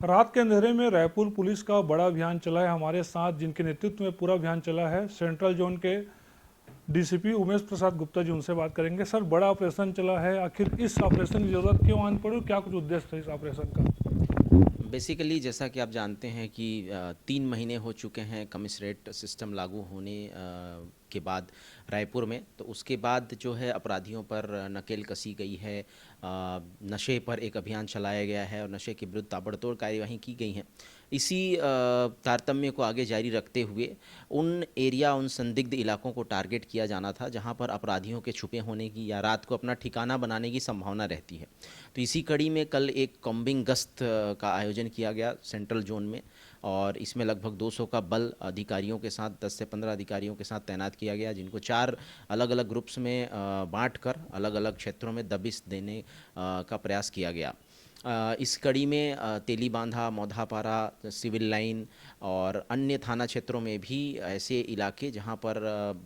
रात के अंधेरे में रायपुर पुलिस का बड़ा अभियान चला है। हमारे साथ जिनके नेतृत्व में पूरा अभियान चला है सेंट्रल जोन के डीसीपी उमेश प्रसाद गुप्ता जी, उनसे बात करेंगे। सर, बड़ा ऑपरेशन चला है, आखिर इस ऑपरेशन की जरूरत क्यों आन पड़ी, क्या कुछ उद्देश्य था इस ऑपरेशन का? बेसिकली जैसा कि आप जानते हैं कि 3 महीने हो चुके हैं कमिश्नरेट सिस्टम लागू होने के बाद रायपुर में। तो उसके बाद जो है अपराधियों पर नकेल कसी गई है, नशे पर एक अभियान चलाया गया है और नशे के विरुद्ध ताबड़तोड़ कार्यवाही की गई हैं। इसी तारतम्य को आगे जारी रखते हुए उन संदिग्ध इलाकों को टारगेट किया जाना था जहां पर अपराधियों के छुपे होने की या रात को अपना ठिकाना बनाने की संभावना रहती है। तो इसी कड़ी में कल एक कॉम्बिंग गश्त का आयोजन किया गया सेंट्रल जोन में, और इसमें लगभग 200 का बल अधिकारियों के साथ 10 से 15 अधिकारियों के साथ तैनात किया गया, जिनको 4 अलग अलग ग्रुप्स में बांटकर अलग अलग क्षेत्रों में दबिश देने का प्रयास किया गया। इस कड़ी में तेलीबांधा, मौधापारा, सिविल लाइन और अन्य थाना क्षेत्रों में भी ऐसे इलाके जहां पर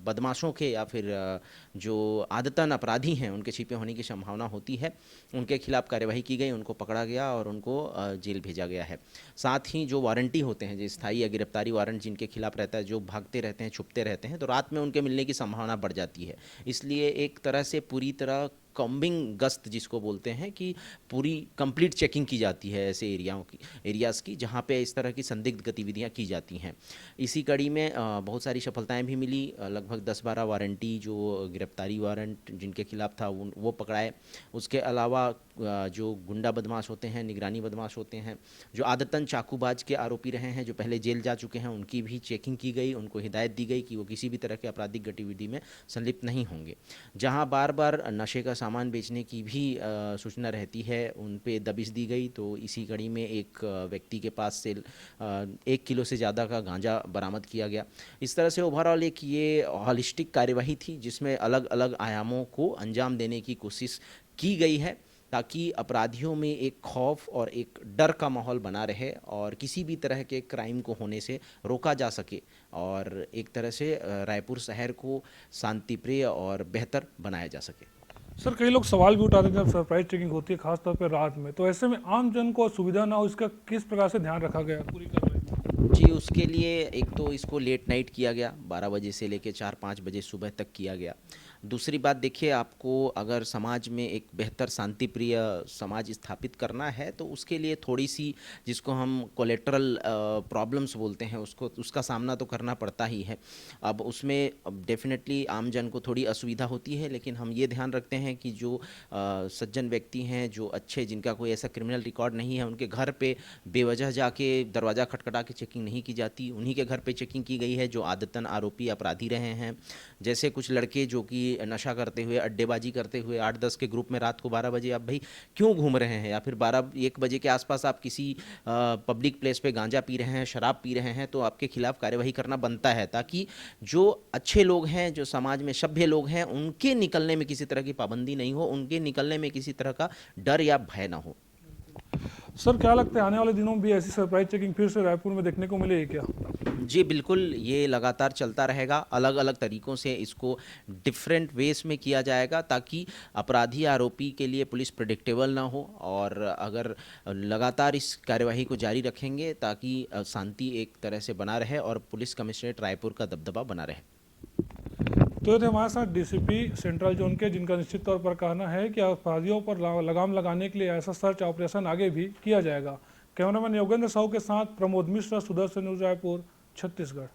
बदमाशों के या फिर जो आदतन अपराधी हैं उनके छिपे होने की संभावना होती है, उनके खिलाफ कार्यवाही की गई, उनको पकड़ा गया और उनको जेल भेजा गया है। साथ ही जो वारंटी होते हैं, जो स्थायी या गिरफ्तारी वारंट जिनके खिलाफ रहता है, जो भागते रहते हैं, छुपते रहते हैं, तो रात में उनके मिलने की संभावना बढ़ जाती है। इसलिए एक तरह से पूरी तरह कॉम्बिंग गश्त जिसको बोलते हैं कि पूरी कंप्लीट चेकिंग की जाती है ऐसे एरियाज़ की जहाँ पे इस तरह की संदिग्ध गतिविधियाँ की जाती हैं। इसी कड़ी में बहुत सारी सफलताएं भी मिली। लगभग 10-12 वारंटी जो गिरफ्तारी वारंट जिनके खिलाफ था वो पकड़ाए। उसके अलावा जो गुंडा बदमाश होते हैं, निगरानी बदमाश होते हैं, जो आदतन चाकूबाज के आरोपी रहे हैं, जो पहले जेल जा चुके हैं, उनकी भी चेकिंग की गई। उनको हिदायत दी गई कि वो किसी भी तरह के आपराधिक गतिविधि में संलिप्त नहीं होंगे। जहाँ बार बार नशे का सामान बेचने की भी सूचना रहती है, उन पे दबिश दी गई। तो इसी कड़ी में एक व्यक्ति के पास से 1 किलो से ज़्यादा का गांजा बरामद किया गया। इस तरह से ओवरऑल एक ये हॉलिस्टिक कार्यवाही थी जिसमें अलग अलग आयामों को अंजाम देने की कोशिश की गई है, ताकि अपराधियों में एक खौफ और एक डर का माहौल बना रहे और किसी भी तरह के क्राइम को होने से रोका जा सके, और एक तरह से रायपुर शहर को शांतिप्रिय और बेहतर बनाया जा सके। सर, कई लोग सवाल भी उठाते हैं जब सरप्राइज चेकिंग होती है, खासतौर पर रात में, तो ऐसे में आम जन को असुविधा ना हो, इसका किस प्रकार से ध्यान रखा गया पूरी कार्रवाई में? जी, उसके लिए एक तो इसको लेट नाइट किया गया, 12 बजे से लेकर 4-5 बजे सुबह तक किया गया। दूसरी बात देखिए, आपको अगर समाज में एक बेहतर शांतिप्रिय समाज स्थापित करना है तो उसके लिए थोड़ी सी, जिसको हम कोलेटरल प्रॉब्लम्स बोलते हैं, उसका सामना तो करना पड़ता ही है। अब उसमें डेफिनेटली आम जन को थोड़ी असुविधा होती है, लेकिन हम ये ध्यान रखते हैं कि जो सज्जन व्यक्ति हैं, जो अच्छे, जिनका कोई ऐसा क्रिमिनल रिकॉर्ड नहीं है, उनके घर पे बेवजह जाके दरवाज़ा खटखटा के चेकिंग नहीं की जाती। उन्हीं के घर पे चेकिंग की गई है जो आदतन आरोपी अपराधी रहे हैं। जैसे कुछ लड़के जो कि नशा करते हुए, अड्डेबाजी करते हुए 8-10 के ग्रुप में रात को 12 बजे आप भाई क्यों घूम रहे हैं, या फिर 12-1 बजे के आसपास आप किसी पब्लिक प्लेस पे गांजा पी रहे हैं, शराब पी रहे हैं, तो आपके खिलाफ कार्यवाही करना बनता है, ताकि जो अच्छे लोग हैं, जो समाज में सभ्य लोग हैं, उनके निकलने में किसी तरह की पाबंदी नहीं हो, उनके निकलने में किसी तरह का डर या भय ना हो। सर, क्या लगता है आने वाले दिनों में भी ऐसी सरप्राइज चेकिंग फिर से रायपुर में देखने को मिलेगी क्या? जी बिल्कुल, ये लगातार चलता रहेगा। अलग अलग तरीक़ों से इसको डिफरेंट वेज में किया जाएगा, ताकि अपराधी आरोपी के लिए पुलिस प्रेडिक्टेबल ना हो, और अगर लगातार इस कार्यवाही को जारी रखेंगे ताकि शांति एक तरह से बना रहे और पुलिस कमिश्नरेट रायपुर का दबदबा बना रहे। तो ये थे हमारे साथ डीसीपी सेंट्रल जोन के, जिनका निश्चित तौर पर कहना है कि अपराधियों पर लगाम लगाने के लिए ऐसा सर्च ऑपरेशन आगे भी किया जाएगा। कैमरामैन योगेंद्र साहू के साथ प्रमोद मिश्रा, सुदर्शन न्यूज, रायपुर, छत्तीसगढ़।